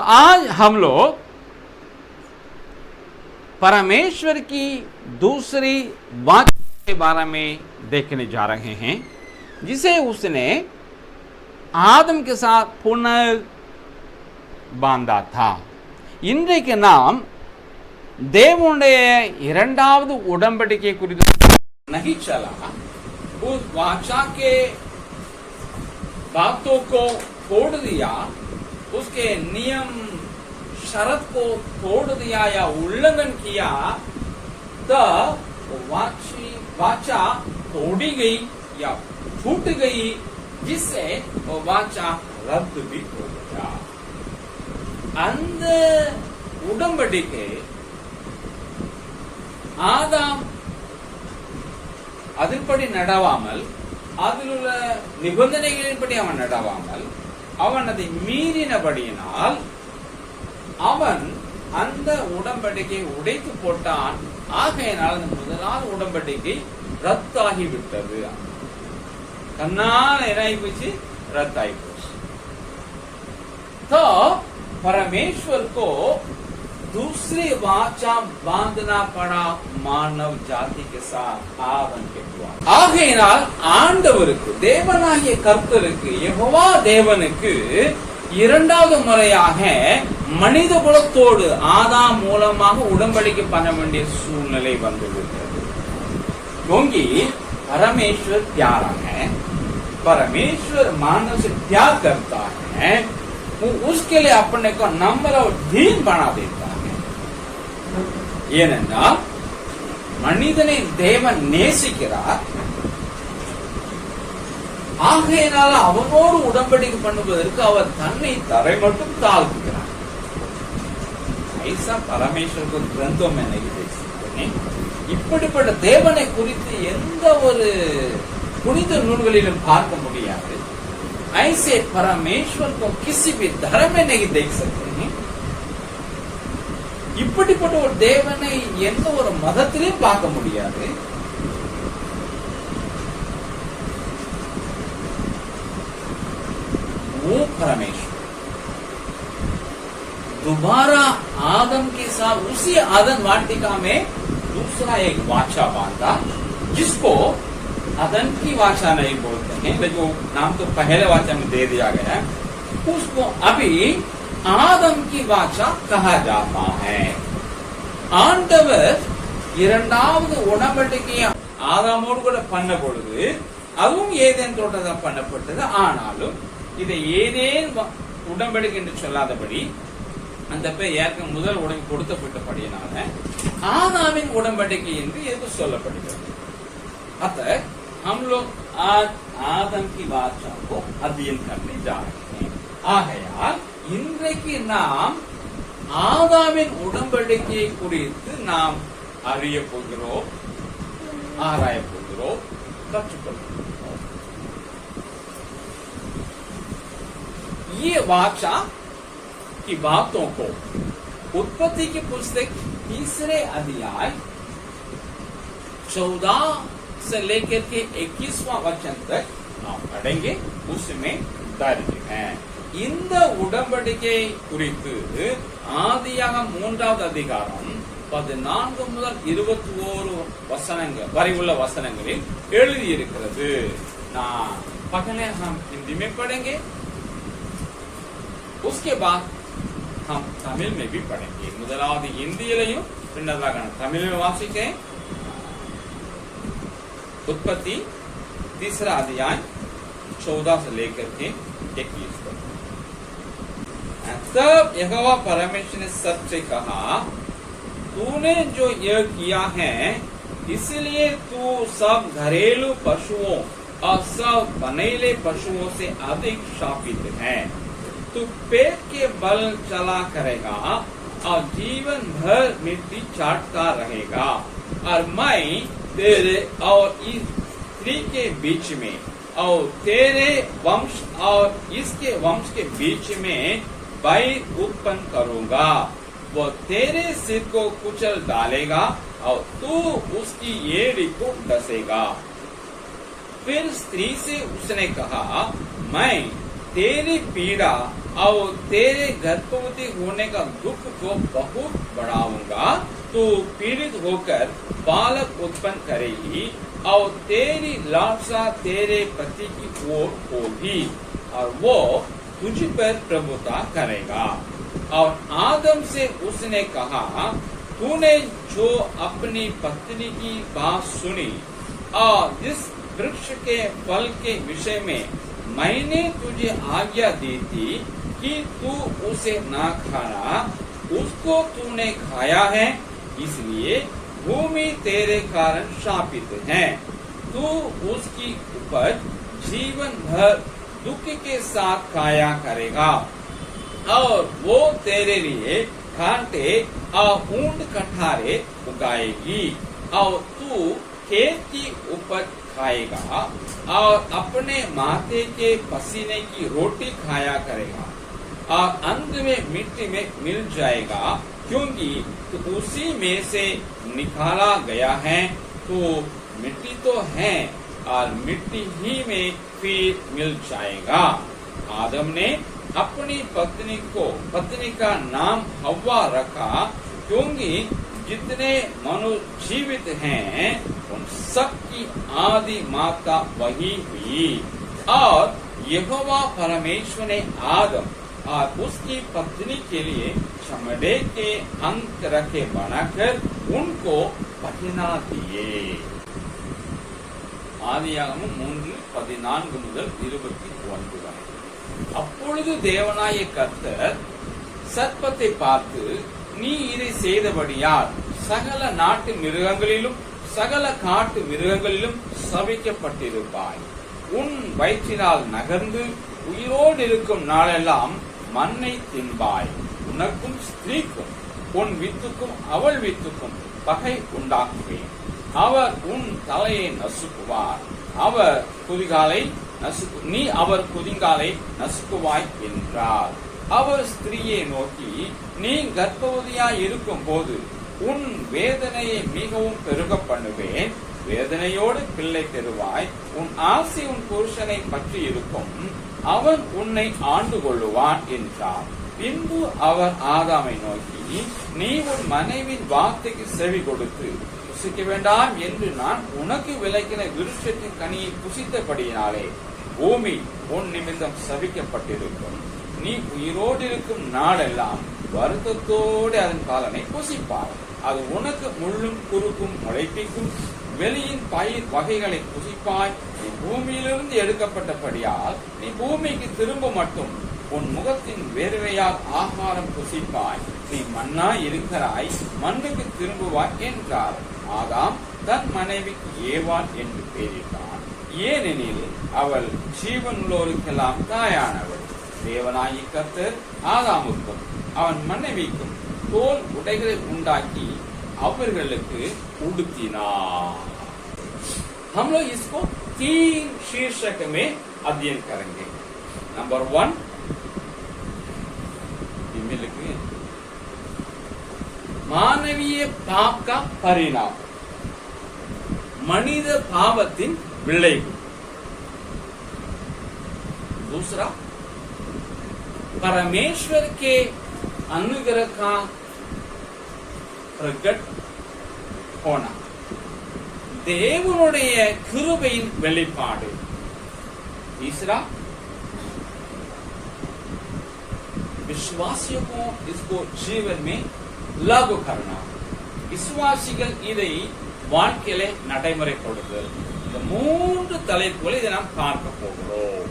आज हम लोग परमेश्वर की दूसरी वाचा के बारे में देखने जा रहे हैं, जिसे उसने आदम के साथ पुनः बांधा था। இன்றைக்கு நாம் தேவனுடைய இரண்டாவது உடன்படிக்கை குறித்து नहीं चला, उस वाचा के बातों को तोड़ दिया, उसके नियम शर्त को तोड़ दिया या उल्लंघन किया, तो वाचा तोड़ी गई या छूट गई, जिससे वो वाचा रद्द भी हो गया। அந்த உடன்படிக்கை ஆதாம் அதன்படி நடவாமல், அதில் உள்ள நிபந்தனைகளின்படி அவன் நடவாமல், அவன் அதை மீறினபடியினால் அவன் அந்த உடன்படிக்கை உடைத்து போட்டான். ஆகையினால் அந்த முதலாவது உடன்படிக்கை ரத்தாகி விட்டது. கண்ணால் என்னாகி போச்சு? रद्दाई पोच। तो परमेश्वर को दूसरी वाचा बांधना पड़ा मानव जाति के साथ आदम के द्वारा। ஆகையினால் ஆண்டவருக்கு, தேவனாகிய கர்த்தருக்கு, யெகோவா தேவனுக்கு இரண்டாவது முறையாக மனித குலத்தோடு ஆதாம் மூலமாக உடன்படிக்கை பண்ண வேண்டிய சூழ்நிலை வந்துவிட்டது। क्योंकि परमेश्वर प्यारा है, परमेश्वर मानव से प्यार करता है, वो उसके लिए अपने को नम्र और दीन बना देता है। ஏனென்றால் மனிதனை தேவன் நேசிக்கிறார், ஆகையினால் அவனோடு உடன்படிக்கை பண்ணுவதற்கு அவர் தன்னை தரை மட்டும் தாழ்த்துகிறார்। ஐசா பரமேஸ்வர் கிரந்தம் இப்படிப்பட்ட தேவனை குறித்து எந்த ஒரு புனித நூல்களிலும் பார்க்க முடியாது। ऐसे परमेश्वर को किसी भी धर्म में नहीं देख सकते हैं। இப்படிப்பட்ட ஒரு தேவனை எந்த ஒரு மதத்திலும் பார்க்க முடியாது। वो परमेश्वर दोबारा आदम के साथ उसी आदम वाटिका में दूसरा एक वाचा बांधा, जिसको आदम की वाचा नहीं बोलते हैं, लेकिन नाम तो पहले वाचा में दे दिया गया है, उसको अभी आदम की वाचा कहा जाता है। ஆண்டவர் இரண்டாவது உடன்படிக்கையை ஆதாமோடு கூட பண்ண பொழுது அதுவும் ஏதேன் தோட்டத்தில் பண்ணப்பட்டது। ஆனாலும் இதை ஏதேன் உடன்படிக்கை என்று சொல்லாதபடி அந்த பேர் ஏற்கனவே முதல் உடம்பு கொடுத்தப்பட்டபடியினால ஆதாமின் உடன்படிக்கை என்று எது சொல்லப்படுகிறது। अत हम लोग आज आदम की वाचा को अध्ययन करने जा रहे हैं। ஆகையால் இன்றைக்கு நாம் ஆதாமின் உடன்படிக்கையை குறித்து நாம் அறிய போகிறோம், ஆராய போகிறோம், கற்றுக்கொள்கிறோம்। ये वाचा की बातों को उत्पत्ति की पुस्तक 3 अध्याय 14 से लेकर के 21वां वचन तक நாம் पढ़ेंगे, उसमें दर्ज है। இந்த உடன்படிக்கை குறித்து ஆதியாகமம் 3வது அதிகாரம் 14 முதல் 21 வசனங்கள் வரை உள்ள வசனங்களில் எழுதி இருக்கிறது। நான் पहले हम हिंदी में पढ़ेंगे, उसके बाद हम तमिल में भी पढ़ेंगे। முதலாவது ஹிந்தியிலையும் பின்னதாக தமிழில் வாசிக்கிறேன்। उत्पत्ति 3 अध्याय 14 से लेकर के 21 तक। तब यहोवा परमेश्वर ने सबसे कहा, तूने जो यह किया है इसलिए तू सब घरेलू पशुओं और सब बनेले पशुओं से अधिक शापित है। तू पेट के बल चला करेगा और जीवन भर मिट्टी चाटता रहेगा, और मैं तेरे और इस स्त्री के बीच में और तेरे वंश और इसके वंश के बीच में बैर उत्पन्न करूंगा। वो तेरे सिर को कुचल डालेगा और तू उसकी एड़ी को डसेगा। फिर स्त्री से उसने कहा, मैं तेरी पीड़ा और तेरे गर्भवती होने का दुख को बहुत बढ़ाऊंगा। तू पीड़ित होकर बालक उत्पन्न करेगी और तेरी लालसा तेरे पति की ओर होगी और वो तुझ पर प्रभुता करेगा। और आदम से उसने कहा, तूने जो अपनी पत्नी की बात सुनी और जिस वृक्ष के फल के विषय में मैंने तुझे आज्ञा दी थी कि तू उसे ना खाना, उसको तूने खाया है, इसलिए भूमि तेरे कारण शापित है। तू उसकी उपज जीवन भर दुख के साथ खाया करेगा और वो तेरे लिए कांटे और ऊंट कठारे उगाएगी और तू खेत की उपज खाएगा और अपने माथे के पसीने की रोटी खाया करेगा और अंत में मिट्टी में मिल जाएगा, क्योंकि तो उसी में से निकाला गया है। तो मिट्टी तो है और मिट्टी ही में फिर मिल जाएगा। आदम ने अपनी पत्नी का नाम हव्वा रखा, क्योंकि जितने मनुष्य जीवित हैं उन सब की आदि माता वही हुई। और यहोवा परमेश्वर ने आदम और उसकी पत्नी के लिए चमड़े के अंक रखे बनाकर उनको पहना दिए। ஆதியாகமம் 3:14 முதல் 21 வரை. அப்பொழுது தேவனாய கர்த்தர் சர்ப்பத்தை பார்த்து, நீ இதை செய்தபடியால் சகல நாட்டு மிருகங்களிலும் சகல காட்டு மிருகங்களிலும் சபிக்கப்பட்டிருப்பாய். உன் வயிற்றினால் நகர்ந்து உயிரோடு இருக்கும் நாளெல்லாம் மண்ணை தின்பாய். உனக்கும் ஸ்திரீக்கும் உன் வித்துக்கும் அவள் வித்துக்கும் பகை உண்டாக்குவேன். அவர் உன் தலையை நசுக்குவார், நீ அவர் குதிங்காலை நசுக்குவாய் என்றார். அவர் ஸ்திரீயை நோக்கி, நீ கர்ப்பவதியாய் இருக்கும் போது உன் வேதனையை மிகவும் பெருக பண்ணுவேன், வேதனையோடு பிள்ளை பெறுவாய். உன் ஆசை உன் புருஷனை பற்றி இருக்கும், அவன் உன்னை ஆண்டு கொள்ளுவான் என்றார். பின்பு அவர் ஆதாமை நோக்கி, நீ உன் மனைவின் வார்த்தைக்கு செவி கொடுத்து புசிக்க வேண்டாம் என்று நான் உனக்கு விலக்கின விருட்சத்தின் கனியை புசித்தபடியினாலே பூமி உன் நிமித்தம் சபிக்கப்பட்டிருக்கும். நீ உயிரோடு இருக்கும் நாளெல்லாம் வருத்தத்தோடு அதன் பலனை புசிப்பாய். அது உனக்கு முள்ளும் குறுக்கும் முளைப்பிக்கும், வெளியின் பயிர் வகைகளை புசிப்பாய். நீ பூமியிலிருந்து எடுக்கப்பட்டபடியால் நீ பூமிக்கு திரும்ப மட்டும் உன் முகத்தின் வேர்வையால் ஆகாரம் புசிப்பாய். நீ மண்ணாய் இருக்கிறாய், மண்ணுக்கு திரும்புவாய் என்றார். ஆதாம் தன் மனைவிக்கு ஏவாள் என்று பெயரிட்டான், ஏனெனில் அவள் ஜீவனுள்ளோருக்கெல்லாம் தாயானவள். தேவனாகிய கர்த்தர் ஆதாமுக்கும் அவன் மனைவிக்கும் தோல் உடைகளை உண்டாக்கி அவர்களுக்கு उड़तीनार। हम लोग इसको 3 शीर्षक में अध्ययन करेंगे। नंबर 1 मानवीय पाप का परिणाम, मनिद पावத்தின் விளைவு। दूसरा, परमेश्वर के अनुग्रह का प्रकट होना, தேவனுடைய கிருபையின் வெளிப்பாடு। तीसरा, विश्वासियों को इसको जीवन में लागू करना, விசுவாசிகள் இதை வாழ்க்கையில நடைமுறைப்படுத்துதல்। இந்த 3 தலைப்புகளை இதை நாம் பார்க்க போகிறோம்।